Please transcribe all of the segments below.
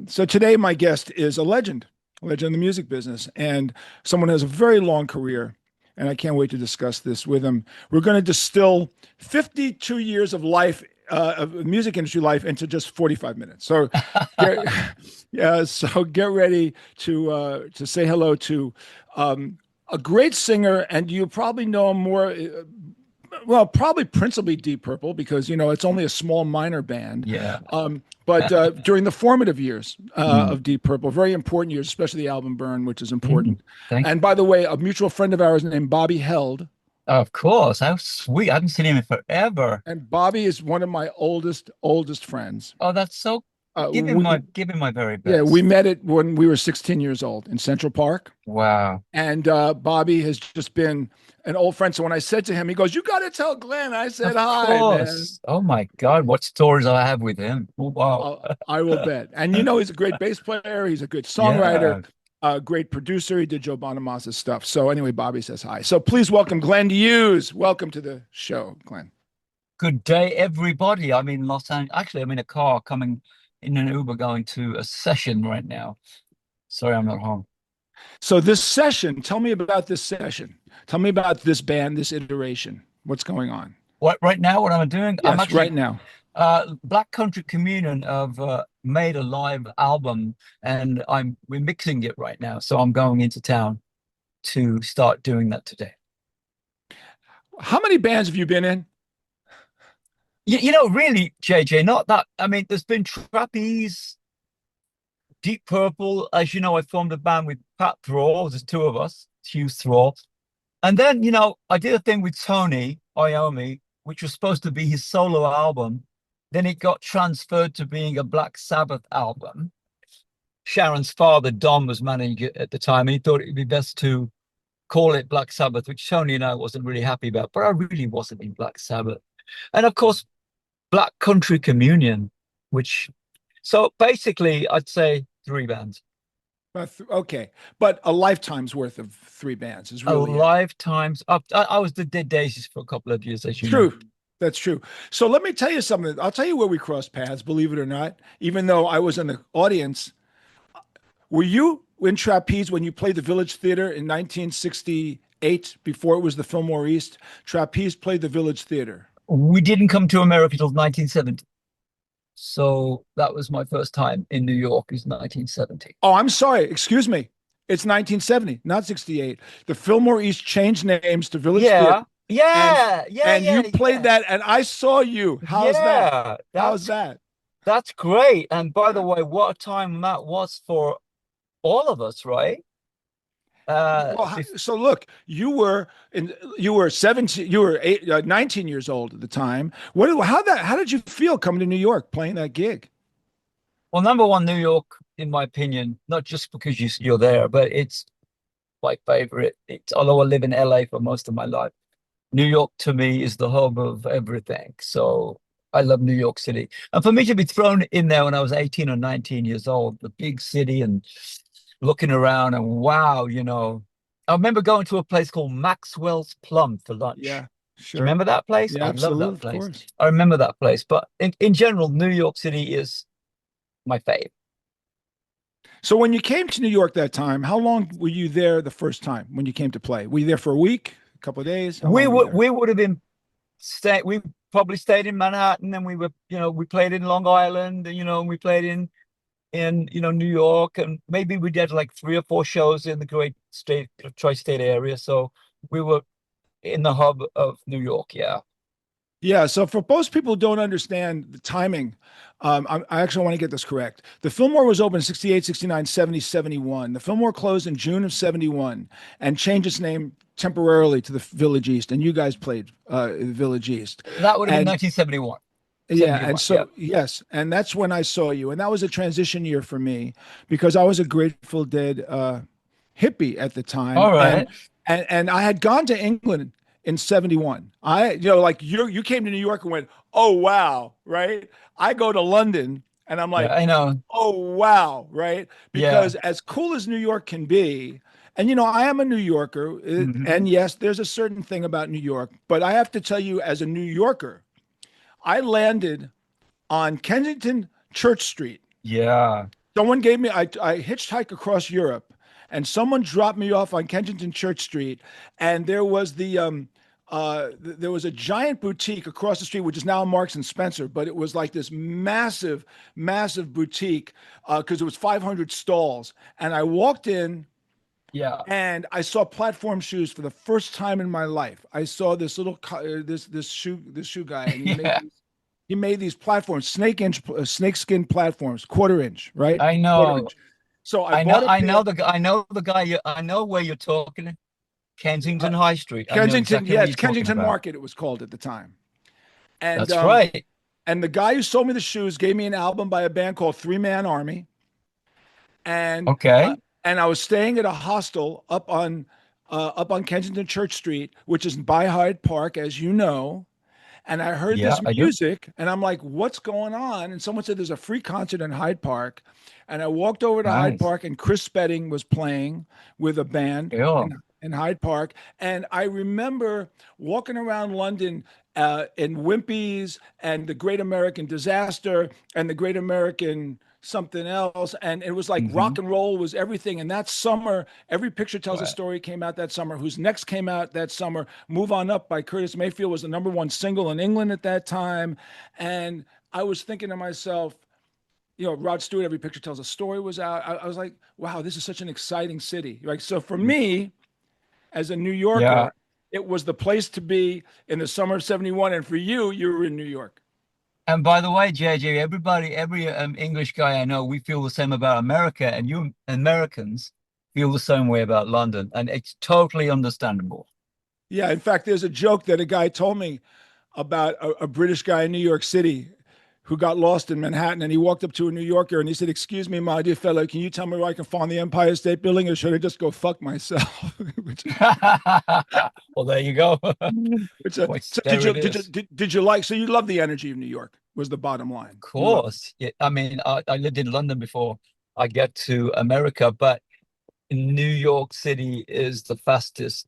So today my guest is a legend in the music business, and someone who has a very long career. And I can't wait to discuss this with him. We're going to distill 52 years of life, of music industry life, into just 45 minutes. So, get, yeah. So get ready to say hello to a great singer, and you probably know him more. Well, probably principally Deep Purple because it's only a small minor band. Yeah. But during the formative years Mm. of Deep Purple, very important years, especially the album Burn, which is Mm. important. Thank And by the way, a mutual friend of ours named Bobby Held, Of course. How sweet. I haven't seen him in forever. and Bobby is one of my oldest friends. Oh, that's so We give him my very Yeah, we best. met it when we were 16 years old in Central Park. Wow. And Bobby has just been an old friend. So when I said to him, he goes, "You got to tell Glenn." I said, Of "Hi, man." course. Oh my God, what stories I have with him. Oh, wow. I will bet. And he's a great bass player. He's a good songwriter, Yeah. a great producer. He did Joe Bonamassa stuff. So anyway, Bobby says hi. So please welcome Glenn Hughes. Welcome to the show, Glenn. Good day, everybody. I'm in Los Angeles. Actually, I'm in a car coming in an Uber going to a session right now. Sorry, I'm not home. So this session, tell me about this session. Tell me about this band, this iteration. What's going on? What right now, what I'm doing, I'm Yes, right actually now. Black Country Communion have made a live album, and we're mixing it right now. So I'm going into town to start doing that today. How many bands have you been in? Really, JJ, not that. I mean, there's been Trapeze, Deep Purple. As you know, I formed a band with Pat Thrall. There's two of us, Hughes Thrall. And then, I did a thing with Tony Iommi, which was supposed to be his solo album. Then it got transferred to being a Black Sabbath album. Sharon's father, Don, was managing it at the time, and he thought it'd be best to call it Black Sabbath, which Tony and I wasn't really happy about, but I really wasn't in Black Sabbath. And of course, Black Country Communion, which, so basically, I'd say three bands. Okay, but a lifetime's worth of three bands is A really it. lifetime's up. I was the Dead Daisies for a couple of years, as you know. True. That's true. So let me tell you something. I'll tell you where we crossed paths, believe it or not. Even though I was in the audience, were you in Trapeze when you played the Village Theater in 1968 before it was the Fillmore East? Trapeze played the Village Theater. We didn't come to America till 1970. So that was my first time in New York is 1970. Oh, I'm sorry. Excuse me. It's 1970, not 68. The Fillmore East changed names to Village Theater, Yeah. and Yeah. Yeah. you Yeah. played Yeah. that, and I saw you. How's that? Yeah. How's that? That's great. And by the way, what a time that was for all of us, right? Well, Bef so look, you were 17, you were 19 years old at the time. How did you feel coming to New York playing that gig? well, number one, New York, in my opinion, not just because you're there, but it's my favorite. It's although I live in LA for most of my life. New York to me is the hub of everything. So I love New York City. And for me to be thrown in there when I was 18 or 19 years old, the big city and looking around and wow, I remember going to a place called Maxwell's Plum for lunch. Yeah, Do you sure. remember that place? Yeah, I love absolutely, that of place. course. I remember that place. But in general, New York City is my fave. So when you came to New York that time, how long were you there the first time when you came to play? Were you there for a week, a couple of days? How long were you there? We would have been we probably stayed in Manhattan and we played in Long Island, and we played in New York, and maybe we did like three or four shows in the great state tri-state area. So we were in the hub of New York. Yeah. Yeah, so for most people who don't understand the timing, I actually want to get this correct. The Fillmore was open in 68, 69, 70, 71. The Fillmore closed in June of 71 and changed its name temporarily to the Village East. And you guys played Village East. That would have been And 1971. yeah, and 71. Yeah. so, yes, and that's when I saw you. And that was a transition year for me because I was a Grateful Dead hippie at the time. All right. And I had gone to England in 71. Like you came to New York and went, "Oh wow," right? I go to London and I'm Yeah, like, I know. "Oh wow," right? Yeah. Because as cool as New York can be, and I am a New Yorker, Mhm. and yes, there's a certain thing about New York, but I have to tell you as a New Yorker, I landed on Kensington Church Street Yeah. Someone gave me, I hitchhiked across Europe and someone dropped me off on Kensington Church Street. And there was there was a giant boutique across the street, which is now Marks and Spencer, but it was like this massive, massive boutique because it was 500 stalls. And I walked in Yeah. and I saw platform shoes for the first time in my life. I saw this this shoe guy, and Yeah. he made these platforms, snake skin platforms, quarter inch, right? I Quarter know. inch. So I bought a pair. I know the guy I know where you're talking. uh, Kensington High Street. I know Kensington, exactly what yes, you're talking Kensington about. Market, it was called at the time. And That's right. the guy who sold me the shoes gave me an album by a band called Three Man Army, and Okay. I was staying at a hostel up on Kensington Church Street, which is by Hyde Park, as you know. And I heard Yeah, this I do. music, and I'm like, "What's going on?" And someone said there's a free concert in Hyde Park, and I walked over to Hyde Nice. Park, and Chris Spedding was playing with a band Yeah. in Hyde Park, and I remember walking around London in Wimpy's and the Great American Disaster and the Great American something else, and it was like Hmm. rock and roll was everything. And that summer, Every Picture Tells a Right. Story came out that summer. Who's Next came out that summer. Move On Up by Curtis Mayfield was the number one single in England at that time. And I was thinking to myself, Rod Stewart, Every Picture Tells a Story was out. I was like, wow, this is such an exciting city. Like, so for me, as a New Yeah. Yorker, it was the place to be in the summer of 71. And for you, you were in New York. And by the way, JJ, every English guy I know, we feel the same about America, and you Americans feel the same way about London, and it's totally understandable. Yeah. In fact, there's a joke that a guy told me about a British guy in New York City who got lost in Manhattan. And he walked up to a New Yorker and he said, "Excuse me, my dear fellow, can you tell me where I can find the Empire State Building, or should I just go fuck myself?" which, Well, there you go. so There it is. did you like, so you love the energy of New York was the bottom line. Of You love it. course. Yeah, I mean, I lived in London before I get to America, but New York City is the fastest,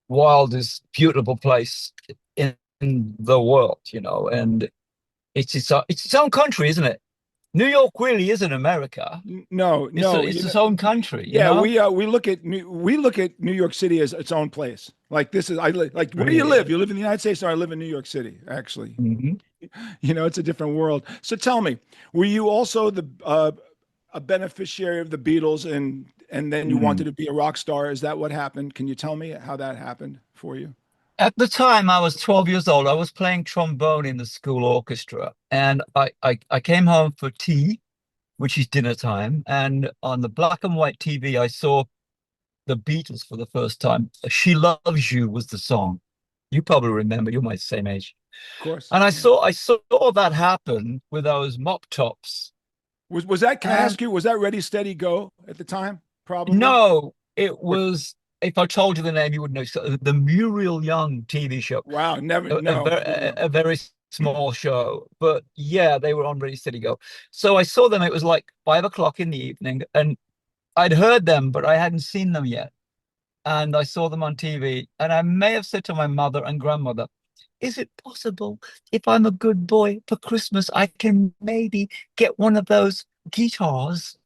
wildest, beautiful place in the world, and it's its own country, isn't it? New York really isn't America. No, no, It's its own country, yeah, we look at New York City as its own place. Like this is like where do you Really live? is. You live in the United States, or I live in New York City, actually. Hmm. It's a different world. So tell me, were you also the a beneficiary of the Beatles, and then you wanted Mm. to be a rock star? Is that what happened? Can you tell me how that happened for you? At the time, I was 12 years old. I was playing trombone in the school orchestra, and I came home for tea, which is dinner time. And on the black and white TV, I saw the Beatles for the first time. She Loves You was the song. You probably remember, you're my same age. Of course. And I Yeah. saw I saw that happen with those mop tops. Was that? Can I And ask you? Was that Ready Steady Go at the time? Probably. no, it Or was, if I told you the name, you would know. So the Muriel Young TV show, wow, never. No, I didn't know. a very small show. But yeah, they were on Ready Steady Go. So I saw them. It was like 5 o'clock in the evening, and I'd heard them, but I hadn't seen them yet. And I saw them on TV, and I may have said to my mother and grandmother, "Is it possible if I'm a good boy for Christmas, I can maybe get one of those guitars?"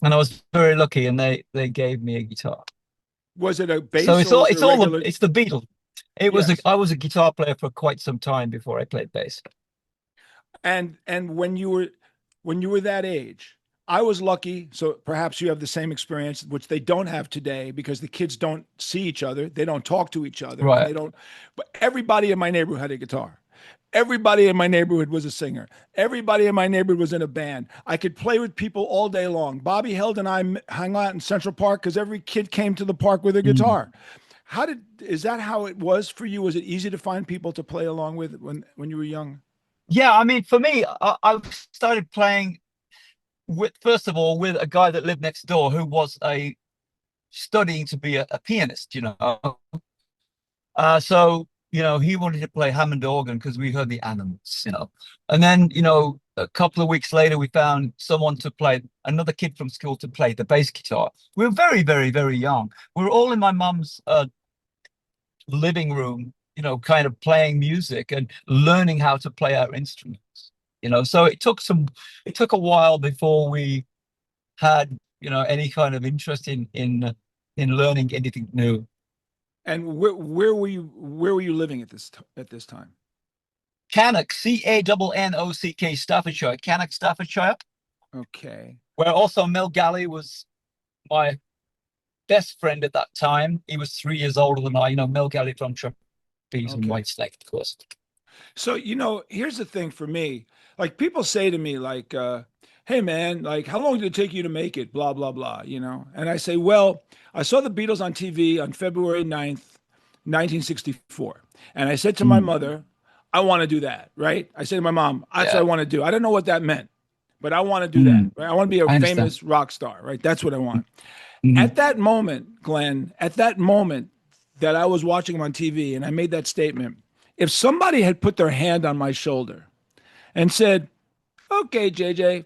And I was very lucky, and they gave me a guitar. Was it a So bass or was it a regular? it's the Beatles. Yes. I was a guitar player for quite some time before I played bass. And when you were that age, I was lucky. So perhaps you have the same experience, which they don't have today because the kids don't see each other, they don't talk to each other, and Right. they don't. But everybody in my neighborhood had a guitar. Everybody in my neighborhood was a singer. Everybody in my neighborhood was in a band. I could play with people all day long. Bobby Held and I hung out in Central Park because every kid came to the park with a Mm. guitar. Is that how it was for you? Was it easy to find people to play along with when you were young? Yeah, I mean, for me, I started playing with, first of all, with a guy that lived next door who was a studying to be a pianist, so, he wanted to play Hammond organ because we heard the Animals. And then, a couple of weeks later, we found someone to play, another kid from school to play the bass guitar. We were very, very, very young. We were all in my mum's living room, kind of playing music and learning how to play our instruments. So it took a while before we had, any kind of interest in learning anything new. And where were you living at this time? Cannock, Cannock, Staffordshire, Cannock, Staffordshire, Okay. where also Mel Galley was my best friend at that time. He was 3 years older than I. Mel Galley from Trapeze and Okay. Whitesnake, of course. So, here's the thing for me. Like people say to me, like, hey man, like how long did it take you to make it? Blah, blah, blah. And I say, well, I saw the Beatles on TV on February 9th, 1964. And I said to my Mm, mother, I want to do that, right? I said to my mom, that's what I yeah. want to do. I don't know what that meant, but I want to do that, Mm, right? I want to be a I understand. famous rock star, right? That's what I want. Mhm. At that moment, Glenn, at that moment that I was watching him on TV and I made that statement, if somebody had put their hand on my shoulder and said, okay, JJ,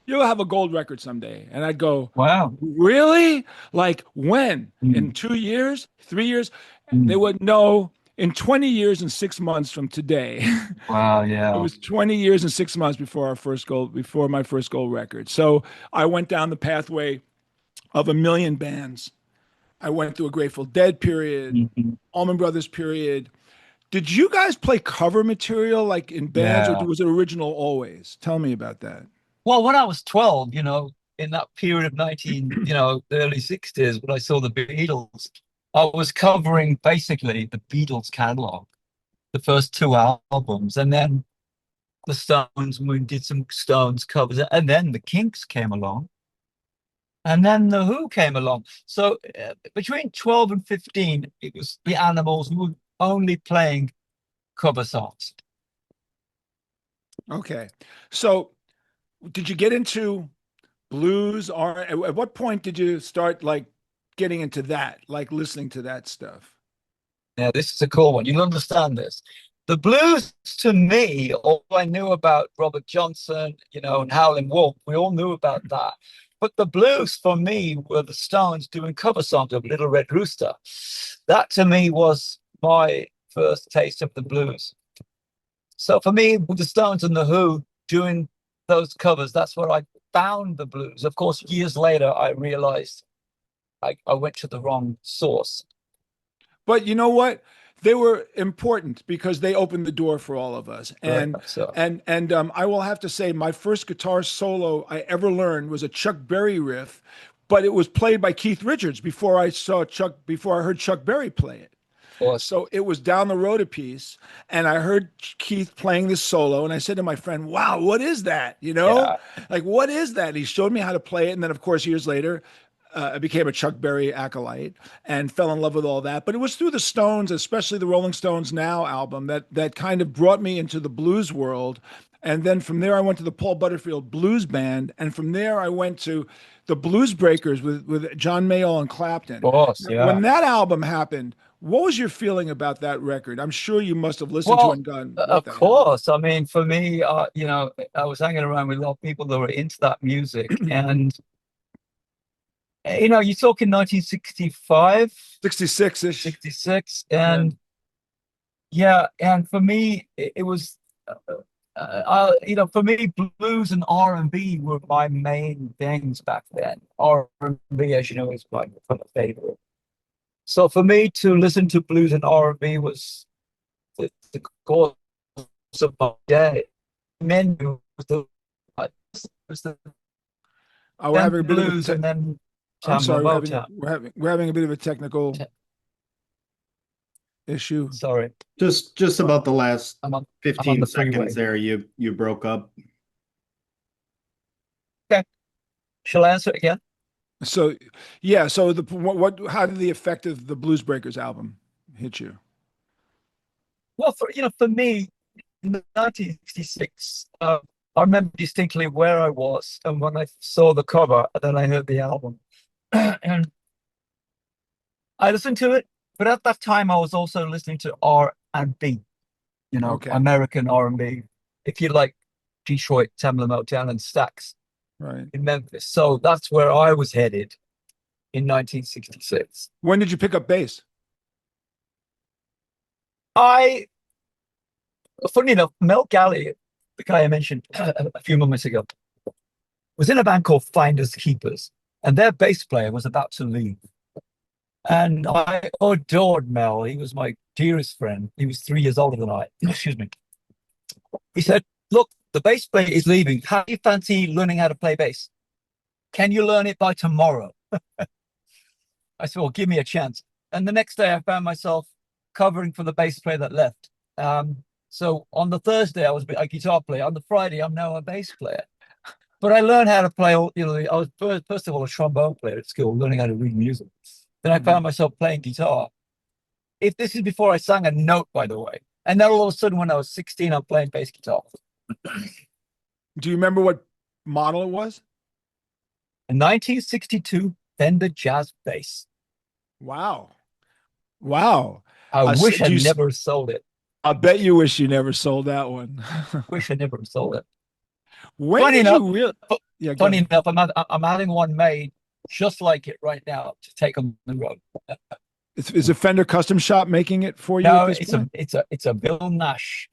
you'll have a gold record someday. And I'd go, Wow. really? Like when? In Mm, 2 years, 3 years? They mm. would know in 20 years and 6 months from today. Wow, It yeah. was 20 years and 6 months before my first gold record. So I went down the pathway of a million bands. I went through a Grateful Dead period, Mhm. Allman Brothers period. Did you guys play cover material like in bands, or Yeah. was it original always? Tell me about that. Well, when I was 12, in that period of early 60s, when I saw the Beatles, I was covering basically the Beatles catalog, the first two albums, and then the Stones, we did some Stones covers, and then the Kinks came along, and then the Who came along. So between 12 and 15, it was the Animals who were only playing cover songs. Okay. So did you get into blues, or at what point did you start like getting into that, like listening to that stuff? Now, this is a cool one. You'll understand this. The blues, to me, all I knew about Robert Johnson, and Howlin' Wolf, we all knew about that. But the blues for me were the Stones doing cover songs of Little Red Rooster. That to me was my first taste of the blues. So for me, with the Stones and the Who doing those covers, that's where I found the blues. Of course, years later, I realized I went to the wrong source. But you know what? They were important because they opened the door for all of us. Right. And So, I will have to say my first guitar solo I ever learned was a Chuck Berry riff, but it was played by Keith Richards before I heard Chuck Berry play it. of course, So it was down the road a piece, and I heard Keith playing this solo, and I said to my friend, "Wow, what is that? yeah. Like what is that?" And he showed me how to play it, and then of course years later, I became a Chuck Berry acolyte and fell in love with all that. But it was through the Stones, especially the Rolling Stones Now album, that kind of brought me into the blues world. And then from there, I went to the Paul Butterfield Blues Band, and from there, I went to the Blues Breakers with John Mayall and Clapton. Of course, When yeah. that album happened, what was your feeling about that record? I'm sure you must have listened to it Well, and gone, "What of the hell?" course. I mean, for me, I was hanging around with a lot of people that were into that music. And, you're talking 1965, 66 ish. 66. Yeah. And yeah, and for me, it was, for me, blues and R&B were my main things back then. R&B, as you know, is my favorite. So for me to listen to blues and R&B was the course of my day. Menu was was the Oh, we're then having a bit of a blues and then I'm sorry, Motown. we're having a bit of a technical Te- issue. Sorry, Just about the last I'm on I'm on 15 the seconds freeway. there, you broke up. Okay, shall I answer it again? So, yeah. So how did the effect of the Blues Breakers album hit you? Well, for me, in 1966, I remember distinctly where I was and when I saw the cover, and then I heard the album, and I listened to it. But at that time, I was also listening to R&B, Okay. American R&B. If you like Detroit, Tamla Motown, and Stax Right. in Memphis. So that's where I was headed in 1966. When did you pick up bass? I, funny enough, Mel Galley, the guy I mentioned a few moments ago, was in a band called Finders Keepers, and their bass player was about to leave. And I adored Mel. He was my dearest friend. He was 3 years older than I. Excuse me. He said, look, the bass player is leaving. How do you fancy learning how to play bass? Can you learn it by tomorrow? I said, well, give me a chance. And the next day I found myself covering for the bass player that left. So on the Thursday, I was a guitar player. On the Friday, I'm now a bass player. But I learned how to play, I was first of all a trombone player at school, learning how to read music. Then I found myself playing guitar. If this is before I sang a note, by the way. And then all of a sudden, when I was 16, I'm playing bass guitar. Do you remember what model it was? A 1962 Fender Jazz bass. Wow. Wow. I wish I never sold it. I bet you wish you never sold that one. Wish I never sold it. When Funny did enough, you really? Yeah, funny enough, I'm having one made just like it right now to take on the road. Is a Fender Custom Shop making it for you? No, at this point? it's a Bill Nash,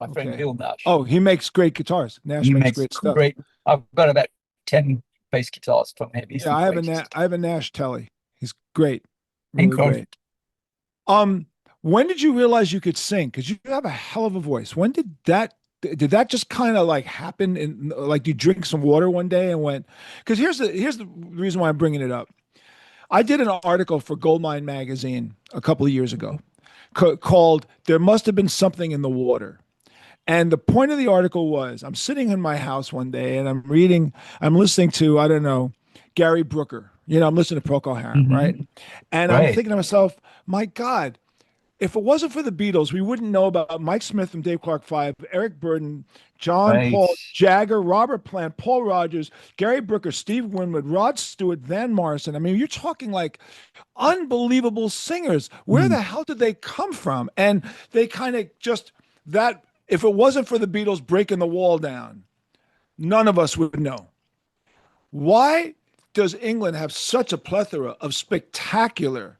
my friend Bill Nash. Oh, he makes great guitars. Nash makes great stuff. I've got about 10 bass guitars from him. Yeah, I have a Nash Telly. He's great. Really Incredible. Great. When did you realize you could sing? Because you have a hell of a voice. When did that just kind of like happen? In like you drink some water one day and went? Because here's the reason why I'm bringing it up. I did an article for Goldmine magazine a couple of years ago called "There Must Have Been Something in the Water." And the point of the article was, I'm sitting in my house one day and I'm listening to, I don't know, Gary Brooker. I'm listening to Procol Harum, right? And I'm thinking to myself, my God, if it wasn't for the Beatles, we wouldn't know about Mike Smith from Dave Clark 5, Eric Burden, John Paul, Jagger, Robert Plant, Paul Rogers, Gary Brooker, Steve Winwood, Rod Stewart, Van Morrison. I mean, you're talking like unbelievable singers. Where the hell did they come from? And they kind of just that. If it wasn't for the Beatles breaking the wall down, none of us would know. Why does England have such a plethora of spectacular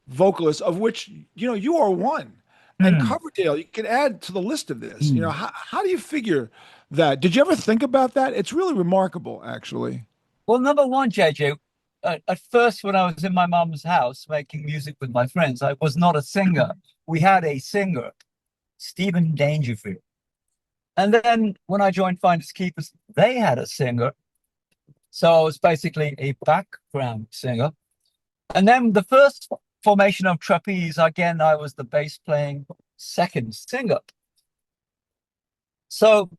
vocalists, of which, you are one? And Coverdale, you can add to the list of this. How do you figure that? Did you ever think about that? It's really remarkable, actually. Well, number one, JJ, at first, when I was in my mom's house making music with my friends, I was not a singer. We had a singer, Stephen Dangerfield. And then when I joined Finders Keepers, they had a singer. So I was basically a background singer. And then the first formation of Trapeze, again, I was the bass playing second singer. So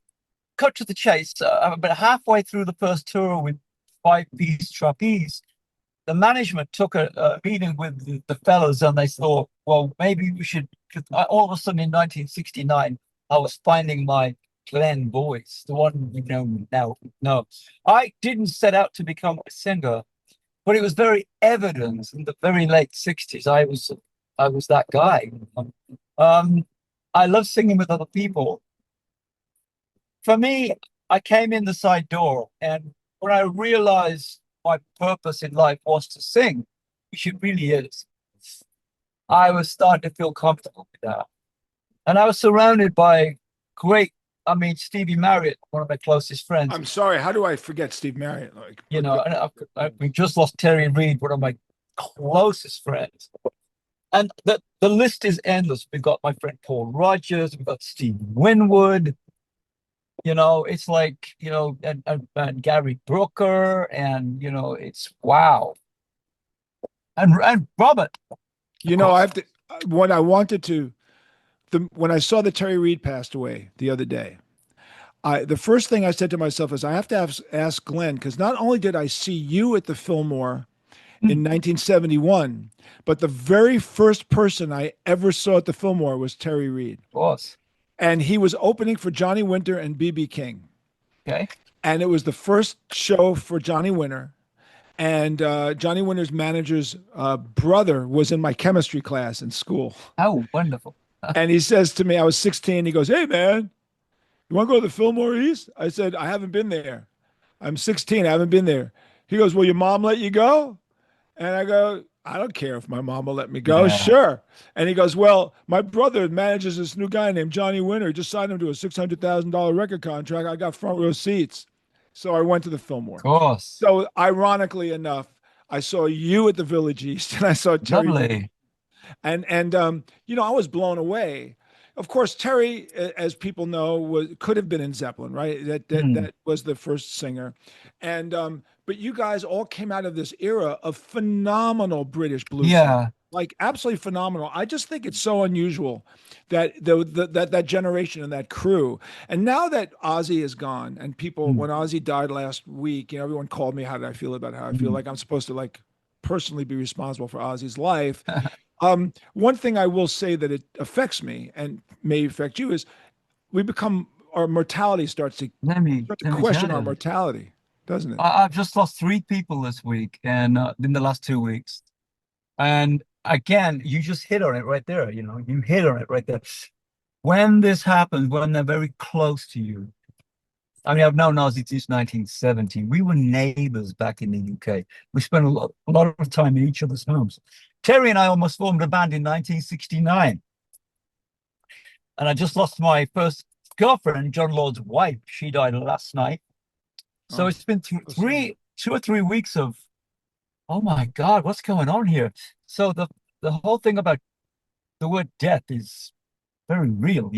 cut to the chase, about halfway through the first tour with 5-piece Trapeze, the management took a meeting with the fellas and they thought, well, maybe we should, all of a sudden in 1969, I was finding my Glenn voice, the one you know now. No, I didn't set out to become a singer, but it was very evident in the very late 60s. I was that guy. I love singing with other people. For me, I came in the side door, and when I realized my purpose in life was to sing, which it really is, I was starting to feel comfortable with that. And I was surrounded by Stevie Marriott, one of my closest friends. I'm sorry, how do I forget Steve Marriott? We just lost Terry Reid, one of my closest friends. And the list is endless. We've got my friend Paul Rogers, we've got Steve Winwood, it's like, and Gary Brooker, and, it's wow. And Robert. I have to, when I saw that Terry Reid passed away the other day, the first thing I said to myself is I have to ask Glenn, because not only did I see you at the Fillmore in 1971, but the very first person I ever saw at the Fillmore was Terry Reid. Of course. And he was opening for Johnny Winter and B.B. King. Okay. And it was the first show for Johnny Winter. And Johnny Winter's manager's brother was in my chemistry class in school. Oh, wonderful. And he says to me, I was 16, he goes, hey, man, you want to go to the Fillmore East? I said, I haven't been there. I'm 16, I haven't been there. He goes, will your mom let you go? And I go, I don't care if my mom will let me go. Yeah, Sure. And he goes, well, my brother manages this new guy named Johnny Winter. He just signed him to a $600,000 record contract. I got front row seats. So I went to the of Fillmore. course. So ironically enough, I saw you at the Village East and I saw Terry Lovely. and I was blown away. Of course, Terry, as people know, could have been in Zeppelin, right? That that Hmm. that was the first singer, and but you guys all came out of this era of phenomenal British blues singers, Yeah. like absolutely phenomenal. I just think it's so unusual that that generation and that crew. And now that Ozzy is gone, and people, Hmm. when Ozzy died last week, everyone called me. How did I feel about how I feel? Hmm. Like I'm supposed to like personally be responsible for Ozzy's life. One thing I will say that it affects me and may affect you is we become our mortality start to Let me question tell our you. mortality, doesn't it? I've just lost three people this week and in the last 2 weeks. And again, you just hit on it right there. You hit on it right there. When this happens, when they're very close to you. I mean, I've known Ozzy since 1970. We were neighbors back in the UK. We spent a lot of time in each other's homes. Terry and I almost formed a band in 1969. And I just lost my first girlfriend, John Lord's wife. She died last night. So Oh, it's been so sad. 2 or 3 weeks of, oh my God, what's going on here? So the whole thing about the word death is very real.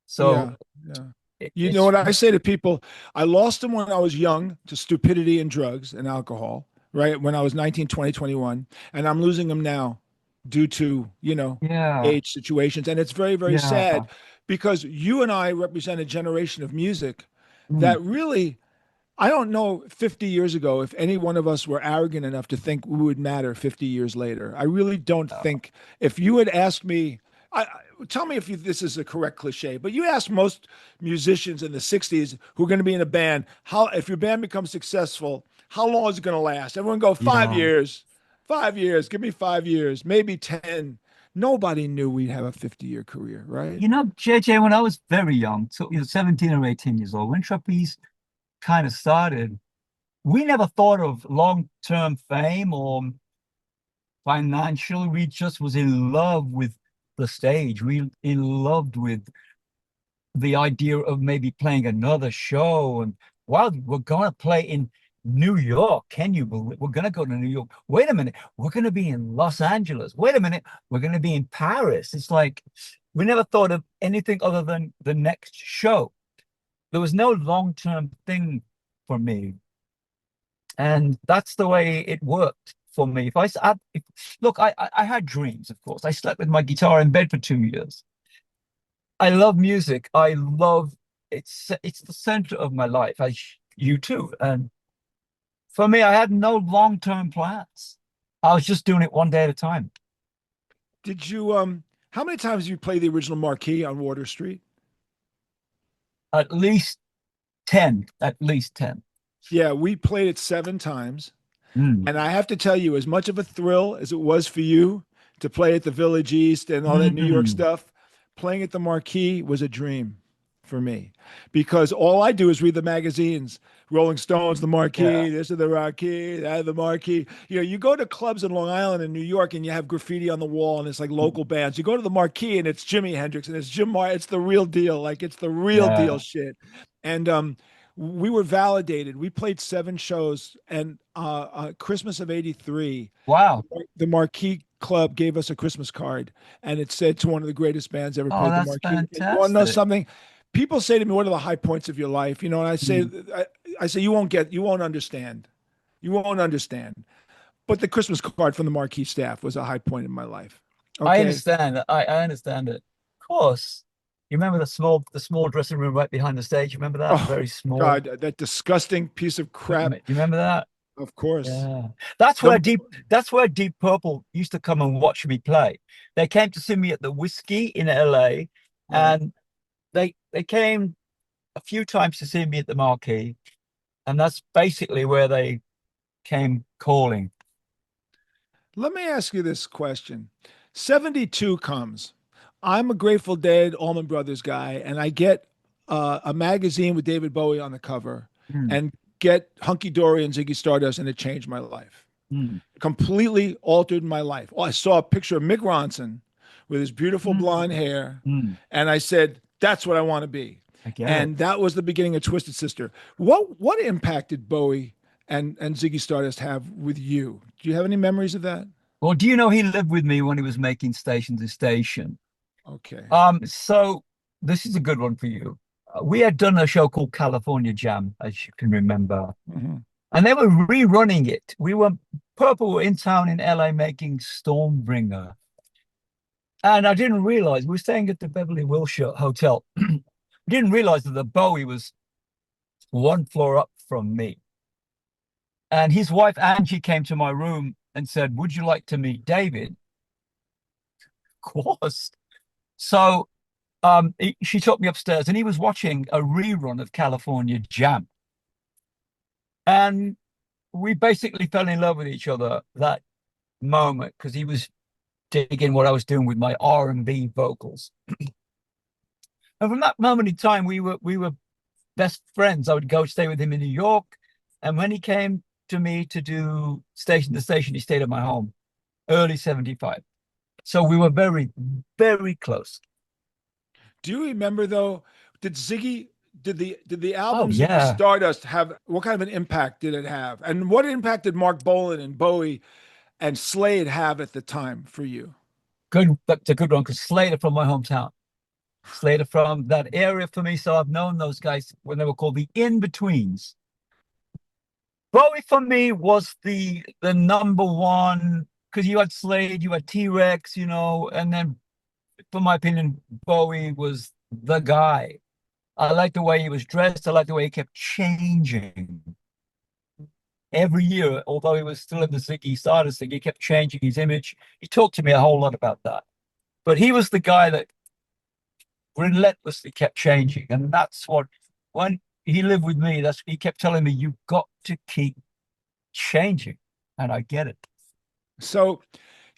So Yeah, yeah. it, You know it's what I say to people? I lost them when I was young to stupidity and drugs and alcohol, right? When I was 19, 20, 21, and I'm losing them now due to, yeah, age situations. And it's very, very yeah. sad because you and I represent a generation of music Mm, that really I don't know 50 years ago if any one of us were arrogant enough to think we would matter 50 years later. I really don't uh, think if you had asked me, tell me if this is a correct cliche, but you ask most musicians in the 60s who are going to be in a band, how if your band becomes successful, how long is it going to last? Everyone go 5 years, 5 years, give me 5 years, maybe 10. Nobody knew we'd have a 50-year career, right? JJ, when I was very young, so 17 or 18 years old, when trapeze kind of started, we never thought of long-term fame or financial. We just was in love with the stage. We in love with the idea of maybe playing another show. And wow, we're going to play in New York. Can you believe we're going to go to New York? Wait a minute, we're going to be in Los Angeles. Wait a minute, we're going to be in Paris. It's like we never thought of anything other than the next show. There was no long-term thing for me. And that's the way it worked for me. Look, I had dreams, of course. I slept with my guitar in bed for 2 years. I love music. I love it's the center of my life, as you too. And for me, I had no long-term plans. I was just doing it one day at a time. Did you how many times did you play the original Marquee on Water Street? At least 10, at least 10. Yeah, we played it 7 times. Mm. And I have to tell you, as much of a thrill as it was for you to play at the Village East and all that New York Mm. stuff, playing at the Marquee was a dream for me because all I do is read the magazines. Rolling Stones, the Yeah, Marquee, this is the Marquee, that the Marquee. You go to clubs in Long Island and New York and you have graffiti on the wall and it's like local bands. You go to the Marquee and it's Jimi Hendrix and it's it's the real deal. Like it's the real deal yeah. shit. And we were validated. We played 7 shows, and Christmas of '83, Wow. the Marquee Club gave us a Christmas card, and it said to one of the greatest bands ever Oh, played the that's Marquee. And you want to know fantastic. something? People say to me, "What are the high points of your life?" And Mm. I say, you won't understand, you won't understand. But the Christmas card from the Marquee staff was a high point in my life. I Okay. understand. I understand it. Of course. You remember the small dressing room right behind the stage? You remember that? Oh Very small. God, that disgusting piece of crap. You remember that? Of course. Yeah. That's where Deep Purple used to come and watch me play. They came to see me at the Whiskey in LA, Right. and they came a few times to see me at the Marquee, and that's basically where they came calling. Let me ask you this question. 72 comes. I'm a Grateful Dead, Allman Brothers guy, and I get a magazine with David Bowie on the cover Hmm. and get Hunky Dory and Ziggy Stardust, and it changed my life. Mm. Completely altered my life. Oh, I saw a picture of Mick Ronson with his beautiful Mm. blonde hair, Mm. and I said, "That's what I want to be." I get it. And that was the beginning of Twisted Sister. What impact did Bowie and Ziggy Stardust have with you? Do you have any memories of that? Well, do you know he lived with me when he was making Station to Station? Okay. So this is a good one for you. We had done a show called California Jam, as you can remember, Mhm. and they were rerunning it. Purple were in town in LA making Stormbringer. And I didn't realize we were staying at the Beverly Wilshire Hotel. Didn't realize that the Bowie was one floor up from me. And his wife Angie came to my room and said, "Would you like to meet David?" Of course. So she took me upstairs and he was watching a rerun of California Jam. And we basically fell in love with each other that moment because he was digging what I was doing with my R&B vocals. And from that moment in time, we were best friends. I would go stay with him in New York. And when he came to me to do Station to Station, he stayed at my home, early 75. So we were very, very close. Do you remember though? Did Ziggy did the Oh, album Ziggy yeah. Stardust have what kind of an impact did it have? And what impact did Mark Bolan and Bowie and Slade have at the time for you? Good. That's a good one because Slater from my hometown. Slater from that area for me. So I've known those guys when they were called the In-Betweens. Bowie for me was the number one because you had Slade, you had T-Rex, and then for my opinion, Bowie was the guy. I liked the way he was dressed. I liked the way he kept changing every year. Although he was still in the Ziggy Stardust thing, he kept changing his image. He talked to me a whole lot about that. But he was the guy that relentlessly kept changing, and that's what when he lived with me. That's he kept telling me, "You've got to keep changing," and I get it. So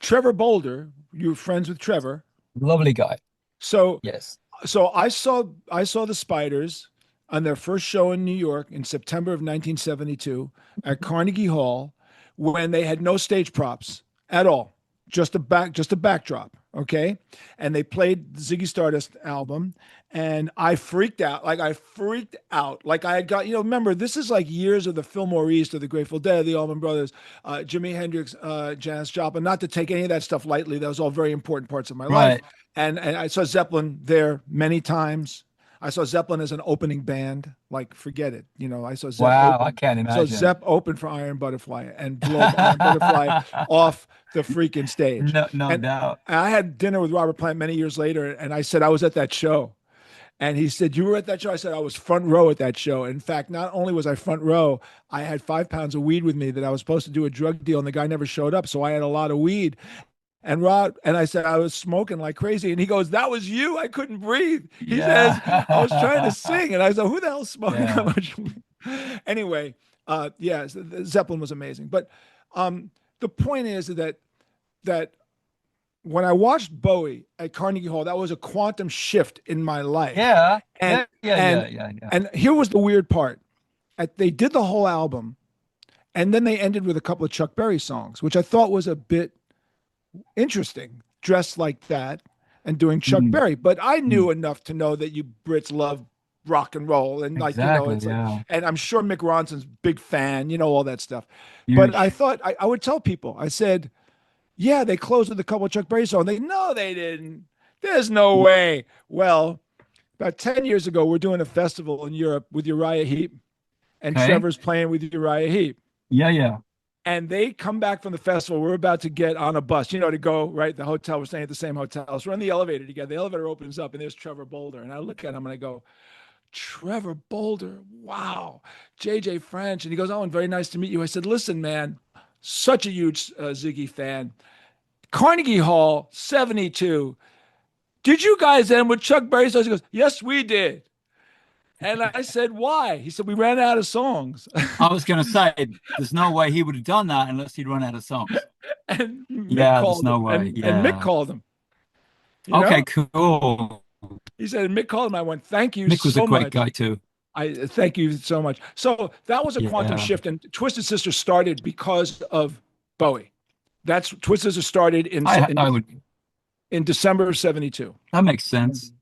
Trevor Bolder, you were friends with Trevor. Lovely guy. So Yes. so I saw the Spiders on their first show in New York in September of 1972 at Carnegie Hall when they had no stage props at all, just a backdrop, okay? And they played the Ziggy Stardust album, and I freaked out. Like I freaked out. Like I had got, remember this is like years of the Fillmore East, of the Grateful Dead, the Allman Brothers, Jimi Hendrix, Janis Joplin. Not to take any of that stuff lightly. That was all very important parts of my life. Right. And I saw Zeppelin there many times. I saw Zeppelin as an opening band. Like, forget it. I saw Zepp Wow, I open. can't So imagine. Zepp opened for Iron Butterfly and blew up Iron Butterfly off the freaking stage. No, no And doubt. I had dinner with Robert Plant many years later, and I said I was at that show. And he said, "You were at that show?" I said, "I was front row at that show." In fact, not only was I front row, I had 5 pounds of weed with me that I was supposed to do a drug deal, and the guy never showed up. So I had a lot of weed. And I said, I was smoking like crazy. And he goes, "That was you. I couldn't breathe." He says, "I was trying to Yeah. sing." And I said, "Who the hell's smoking that Yeah. much weed?" Anyway, yeah, Zeppelin was amazing. But the point is that when I watched Bowie at Carnegie Hall, that was a quantum shift in my life. Yeah. And Yeah. Yeah. and Yeah. Yeah. Yeah. and here was the weird part. They did the whole album, and then they ended with a couple of Chuck Berry songs, which I thought was a bit interesting, dressed like that and doing Chuck Mm, Berry. But I mm. knew enough to know that you Brits love rock and roll. And like, Exactly. it's like, Yeah. and I'm sure Mick Ronson's big fan, all that stuff. But I Huge. thought I would tell people, I said, yeah, they closed with a couple of Chuck Berry songs. No, they didn't. There's no way. Well, about 10 years ago, we're doing a festival in Europe with Uriah Heep, and Okay. Trevor's playing with Uriah Heep. Yeah. Yeah. And they come back from the festival. We're about to get on a bus, to go, right? The hotel, we're staying at the same hotel. So we're in the elevator together. The elevator opens up, and there's Trevor Bolder. And I look at him and I go, "Trevor Bolder, wow. JJ French." And he goes, "Oh, and very nice to meet you." I said, "Listen, man, such a huge Ziggy fan. Carnegie Hall, 72. Did you guys end with Chuck Berry songs?" He goes, "Yes, we did." And I said, "Why?" He said, "We ran out of songs." I was going to say, there's no way he would have done that unless he'd run out of songs. And Mick Yeah, there's called no him. way. And Mick Yeah. called him. You Okay, know? cool. He said, Mick called him. I went, "Thank you Mick was a so great much. guy too. I thank you so much." So that was a quantum Yeah. shift. And Twisted Sister started because of Bowie. That's Twisted Sister started I would. in December of 72. That makes sense.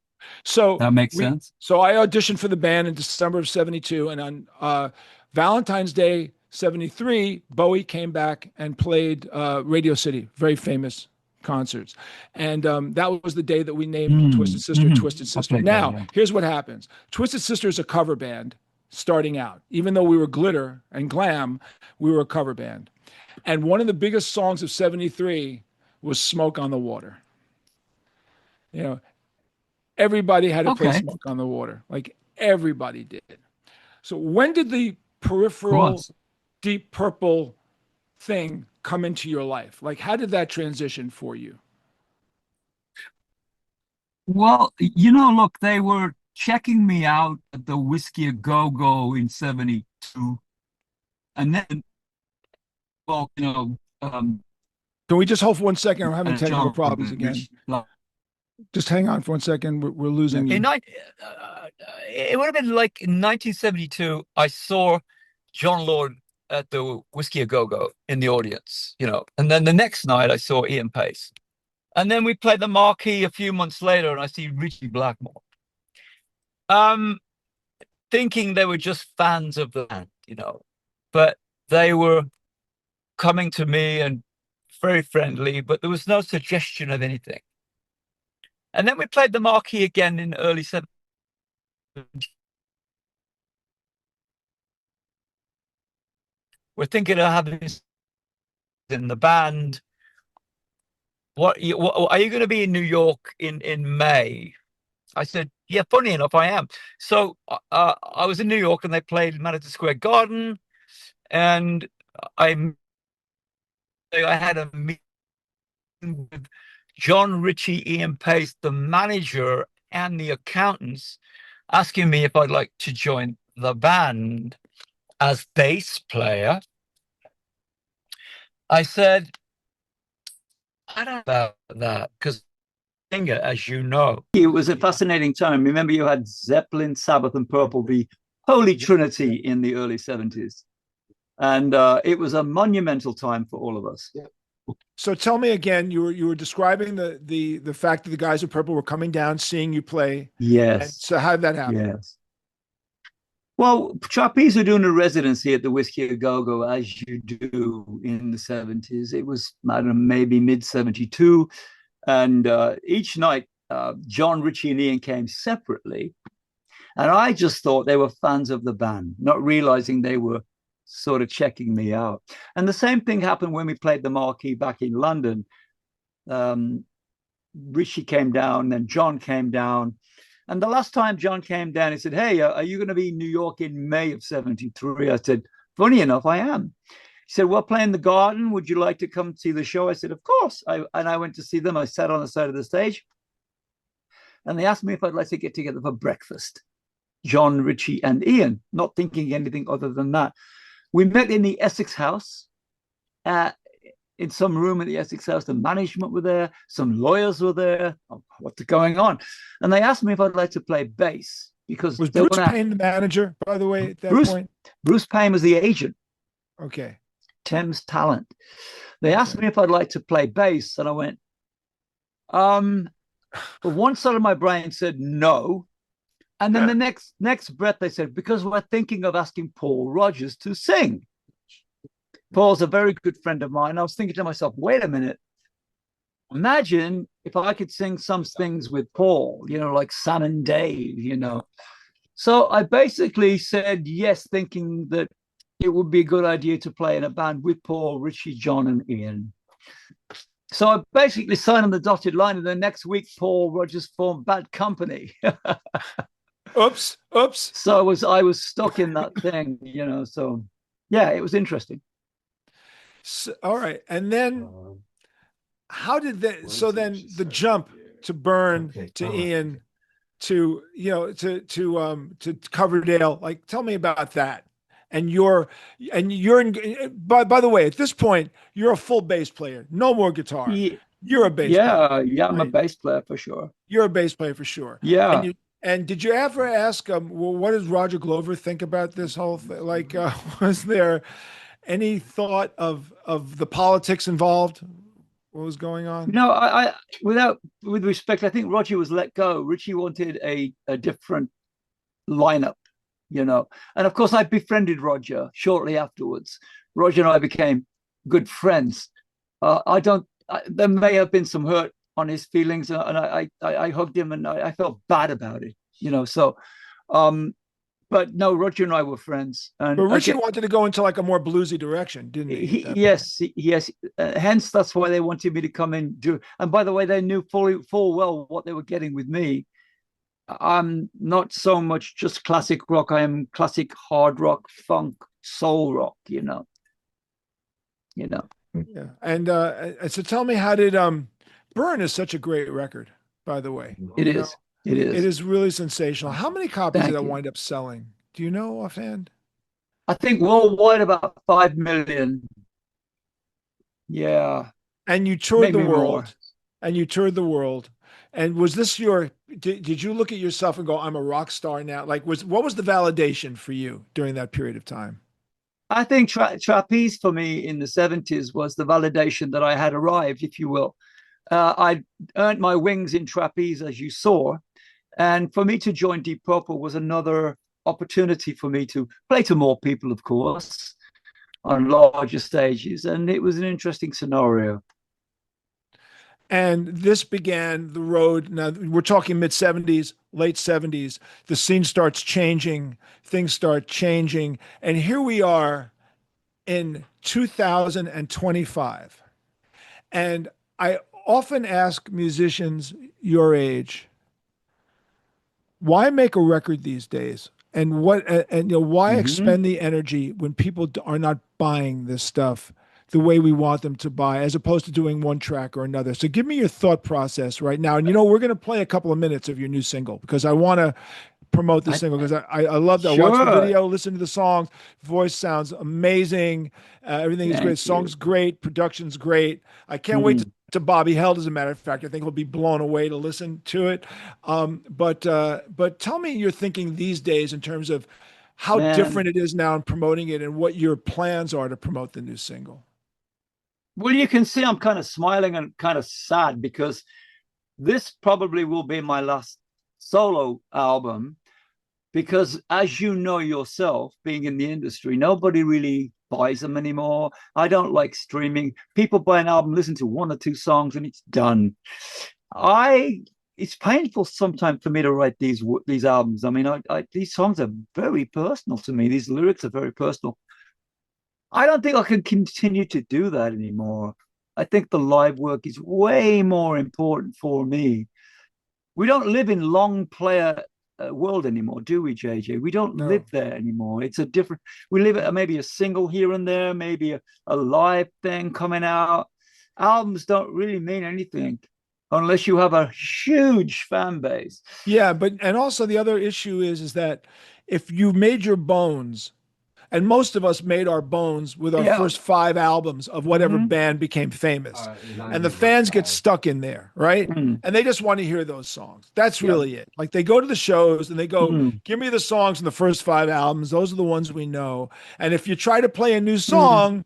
So That makes sense. So I auditioned for the band in December of 72, and on Valentine's Day 73, Bowie came back and played Radio City, very famous concerts. And that was the day that we named Twisted Sister Twisted Sister. Now, here's what happens. Twisted Sister is a cover band starting out. Even though we were glitter and glam, we were a cover band. And one of the biggest songs of 73 was Smoke on the Water. You know, everybody had to play Smoke on the Water. Like everybody did. So when did the peripheral Deep Purple thing come into your life? Like, how did that transition for you? Well, you know, look, they were checking me out at the Whiskey A Go-Go in 72. And then, well, you know, can we just hold for 1 second? I'm having technical problems again. Just hang on for 1 second. We're losing you. It would have been like in 1972, I saw John Lord at the Whiskey A Go-Go in the audience, you know, and then the next night I saw Ian Pace. And then we played the Marquee a few months later and I see Richie Blackmore. Thinking they were just fans of the band, you know, but they were coming to me and very friendly, but there was no suggestion of anything. And then we played the Marquee again in early 70s. We're thinking of having this in the band. What are you going to be in New York in May? I said, yeah, funny enough, I am. So I was in New York and they played Madison Square Garden, and I had a meeting with John Ritchie, Ian Pace, the manager, and the accountants, asking me if I'd like to join the band as bass player. I said, I don't know about that, because singer, as you know. It was a fascinating time. Remember, you had Zeppelin, Sabbath, and Purple, the Holy Trinity in the early 70s. And it was a monumental time for all of us. Yeah. So tell me again, you were describing the fact that the guys of Purple were coming down, seeing you play. Yes. And so how did that happen? Yes. Well, Trapeze were doing a residency at the Whiskey A Go-Go, as you do in the 70s. It was, I don't know, maybe mid-72. And each night, John, Ritchie, and Ian came separately. And I just thought they were fans of the band, not realizing they were sort of checking me out. And the same thing happened when we played the Marquee back in London. Ritchie came down, then John came down. And the last time John came down, he said, hey, are you going to be in New York in May of 73? I said, funny enough, I am. He said, we're playing the Garden. Would you like to come see the show? I said, of course. And I went to see them. I sat on the side of the stage. And they asked me if I'd like to get together for breakfast. John, Ritchie, and Ian, not thinking anything other than that. We met in the Essex House, in some room at the Essex House. The management were there. Some lawyers were there. Oh, what's going on? And they asked me if I'd like to play bass. Because was Bruce Payne the manager, by the way, at that point? Bruce Payne was the agent. Okay. Thames Talent. They asked me if I'd like to play bass, and I went, but one side of my brain said no. And then the next breath they said, because we're thinking of asking Paul Rodgers to sing. Paul's a very good friend of mine. I was thinking to myself, wait a minute. Imagine if I could sing some things with Paul, you know, like Sam and Dave, you know. So I basically said yes, thinking that it would be a good idea to play in a band with Paul, Ritchie, John, and Ian. So I basically signed on the dotted line, and the next week, Paul Rodgers formed Bad Company. Oops. So I was stuck in that thing, you know. So yeah, it was interesting. So, all right, and then how did that? So then the jump to Byrne to Ian to to Coverdale. Like, tell me about that. And you're in. By the way, at this point, you're a full bass player. No more guitar. Yeah. You're a bass player. Yeah, I'm a bass player for sure. You're a bass player for sure. Yeah. And did you ever ask well, what does Roger Glover think about this whole thing? Like, was there any thought of the politics involved? What was going on? No, with respect, I think Roger was let go. Richie wanted a different lineup, and of course I befriended Roger shortly afterwards. Roger and I became good friends. There may have been some hurt on his feelings, and I hugged him, and I felt bad about it, So, but no, Roger and I were friends. And but Richie wanted to go into like a more bluesy direction, didn't he? Yes. Hence, that's why they wanted me to come in. And by the way, they knew full well what they were getting with me. I'm not so much just classic rock. I am classic hard rock, funk, soul rock. Yeah. And so tell me, how did Burn is such a great record, by the way. It is. It is really sensational. How many copies did it Thank you. wind up selling? Do you know offhand? I think worldwide about 5 million. Yeah. And you toured the Maybe world. more. And you toured the world. And was this did you look at yourself and go, I'm a rock star now? Like, what was the validation for you during that period of time? I think trapeze for me in the 70s was the validation that I had arrived, if you will. I earned my wings in trapeze, as you saw. And for me to join Deep Purple was another opportunity for me to play to more people, of course, on larger stages. And it was an interesting scenario. And this began the road. Now we're talking mid 70s, late 70s. The scene starts changing, things start changing. And here we are in 2025. And I often ask musicians your age, why make a record these days? And why expend the energy when people are not buying this stuff the way we want them to buy, as opposed to doing one track or another? So give me your thought process right now. And, we're going to play a couple of minutes of your new single because I want to promote the single because I love that. Sure. Watch the video, listen to the songs. Voice sounds amazing. Everything is great. Song's great. Production's great. I can't wait to Bobby Held, as a matter of fact. I think he'll be blown away to listen to it. But tell me your thinking these days in terms of how different it is now in promoting it and what your plans are to promote the new single. Well, you can see I'm kind of smiling and kind of sad because this probably will be my last solo album, because as you know yourself, being in the industry, nobody really buys them anymore. I don't like streaming. People buy an album, listen to one or two songs, and it's done. It's painful sometimes for me to write these albums. I mean, these songs are very personal to me. These lyrics are very personal. I don't think I can continue to do that anymore. I think the live work is way more important for me. We don't live in long player world anymore, do we, JJ? We don't live there anymore. It's a different, we live at maybe a single here and there, maybe a live thing coming out. Albums don't really mean anything unless you have a huge fan base. Yeah, and also the other issue is that if you made your bones, and most of us made our bones with our first 5 albums of whatever band became famous. And the fans get stuck in there, right? And they just want to hear those songs. That's really it. Like, they go to the shows and they go, give me the songs in the first 5 albums. Those are the ones we know. And if you try to play a new song,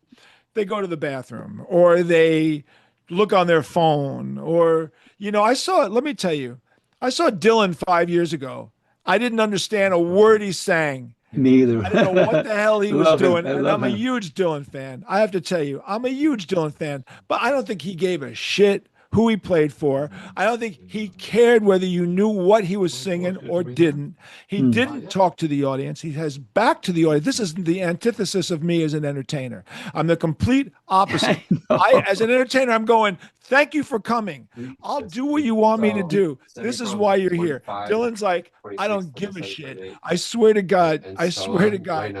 they go to the bathroom or they look on their phone or, let me tell you, I saw Dylan 5 years ago. I didn't understand a word he sang. Me either. I didn't know what the hell he was doing. And I'm a him. huge Dylan fan. I have to tell you, I'm a huge Dylan fan, but I don't think he gave a shit who he played for. I don't think he cared whether you knew what he was singing or didn't. He didn't talk to the audience. He has back to the audience. This is the antithesis of me as an entertainer. I'm the complete opposite. As an entertainer, I'm going, thank you for coming. I'll do what you want me to do. This is why you're here. Dylan's like, I don't give a shit. I swear to God. I swear to God.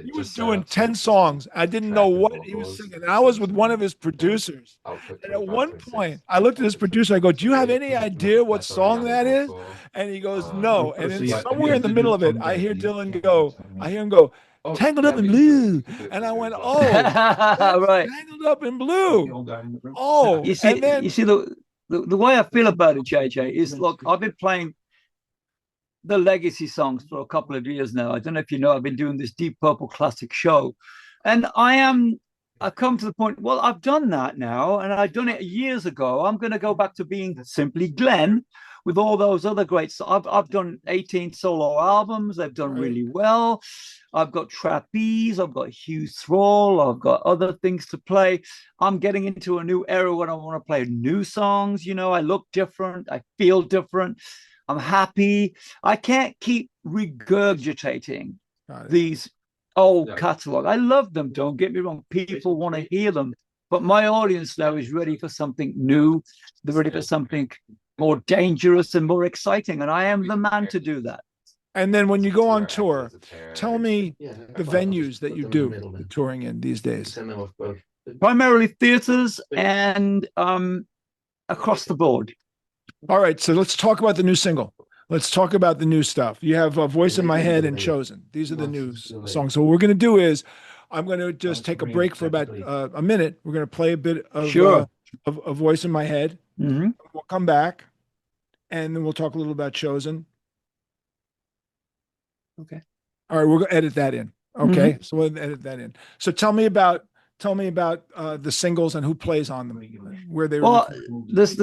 He was doing 10 songs. I didn't know what he was singing. And I was with one of his producers. And at one point, I looked at his producer. I go, do you have any idea what song that is? And he goes, no. And then somewhere in the middle of it, I hear him go, Tangled Up in Blue. And I went, oh, right. Tangled Up in Blue. Oh, you see, the way I feel about it, JJ, is, look, I've been playing the legacy songs for a couple of years now. I don't know if you know, I've been doing this Deep Purple classic show And I've come to the point, well, I've done that now, and I've done it years ago. I'm going to go back to being simply Glenn with all those other greats. I've done 18 solo albums. They've done really well. I've got Trapeze. I've got Hughes Thrall. I've got other things to play. I'm getting into a new era when I want to play new songs. You know, I look different. I feel different. I'm happy. I can't keep regurgitating these old catalog. I love them. Don't get me wrong. People want to hear them, but my audience now is ready for something new. They're ready for something more dangerous and more exciting, and I am the man to do that. And then when you go on tour, tell me the venues that you do touring in these days. Primarily theaters and across the board. All right, so let's talk about the new single. Let's talk about the new stuff. You have A Voice in My Head and Chosen. These are the new songs. So what we're going to do is I'm going to just take a break for about a minute. We're going to play a bit of A Voice in My Head. Mm-hmm. We'll come back, and then we'll talk a little about Chosen. Okay. All right, we're going to edit that in. Okay, so we'll edit that in. So tell me about the singles and who plays on them, where they were. Well, there's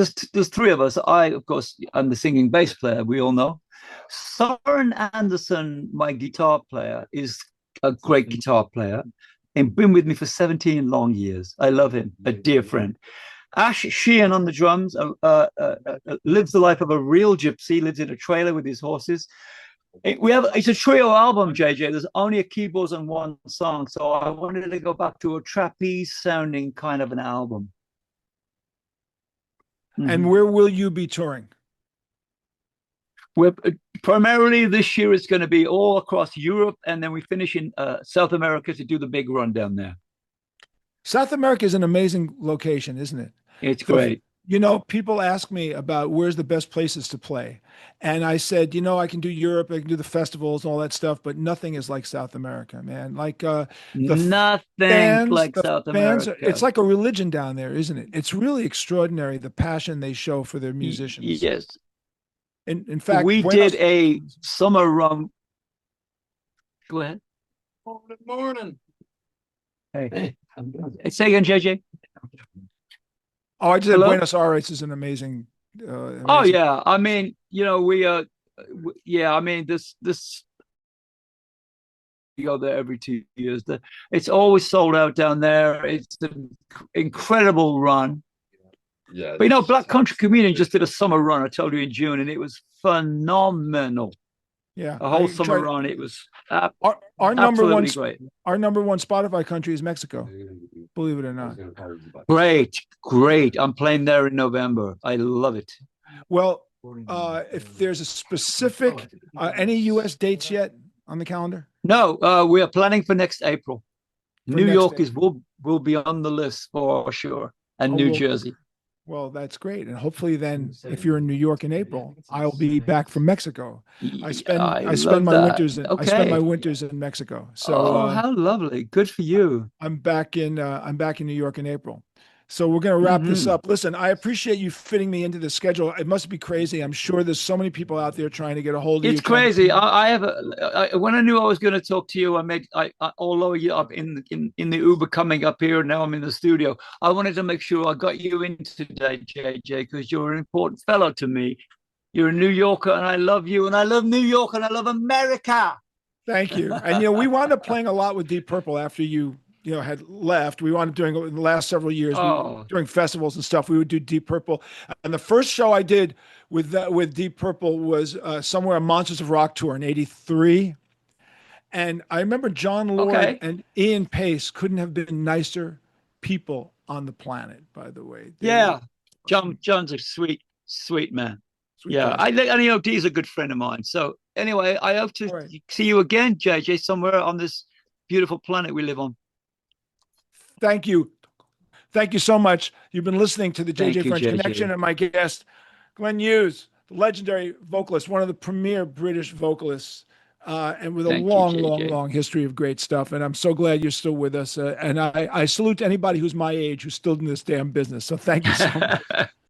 three of us. Of course, I'm the singing bass player. We all know. Soren Anderson, my guitar player, is a great guitar player and been with me for 17 long years. I love him, a dear friend. Ash Sheehan on the drums, lives the life of a real gypsy, lives in a trailer with his horses. It's a trio album, JJ. There's only a keyboards and one song, so I wanted to go back to a trapeze sounding kind of an album. And where will you be touring? We're primarily this year it's going to be all across Europe, and then we finish in South America to do the big run down there. South America is an amazing location, isn't it? It's great. You know, people ask me about where's the best places to play. And I said, you know, I can do Europe, I can do the festivals and all that stuff, but nothing is like South America, man. Like nothing like South America. It's like a religion down there, isn't it? It's really extraordinary, the passion they show for their musicians. Yes. In fact, we did a summer run. Go ahead. Good morning. Hey. Say again, JJ. Oh, I just said Buenos Aires is an amazing. Oh yeah, I mean, you know, I mean, this we go there every 2 years. It's always sold out down there. It's an incredible run. Yeah, but you know, Black Country Communion just did a summer run. I told you in June, and it was phenomenal. Yeah, a whole summer run. It was our number one. Great. Our number one Spotify country is Mexico. Believe it or not. Great. I'm playing there in November. I love it. Well, if there's a specific any U.S. dates yet on the calendar? No, we are planning for next April. New York will be on the list for sure, and New Jersey. Well, that's great. And hopefully then, if you're in New York in April, I'll be back from Mexico. I spend my winters in Mexico. So how lovely. Good for you. I'm back in New York in April. So we're going to wrap this up. Listen, I appreciate you fitting me into the schedule. It must be crazy. I'm sure there's so many people out there trying to get a hold of you. It's crazy. When I knew I was going to talk to you, although you're up in the Uber coming up here, now I'm in the studio. I wanted to make sure I got you in today, JJ, because you're an important fellow to me. You're a New Yorker, and I love you, and I love New York, and I love America. Thank you. And we wound up playing a lot with Deep Purple after you had left. We wound up doing in the last several years during festivals and stuff. We would do Deep Purple, and the first show I did with Deep Purple was somewhere on Monsters of Rock tour in '83, and I remember John Lord and Ian Pace couldn't have been nicer people on the planet. By the way, John's a sweet man. And he's a good friend of mine. So anyway, I hope to see you again, JJ, somewhere on this beautiful planet we live on. Thank you. Thank you so much. You've been listening to the JJ French Connection, and my guest, Glenn Hughes, the legendary vocalist, one of the premier British vocalists, and with a long history of great stuff. And I'm so glad you're still with us. And I salute anybody who's my age who's still in this damn business. So thank you so much.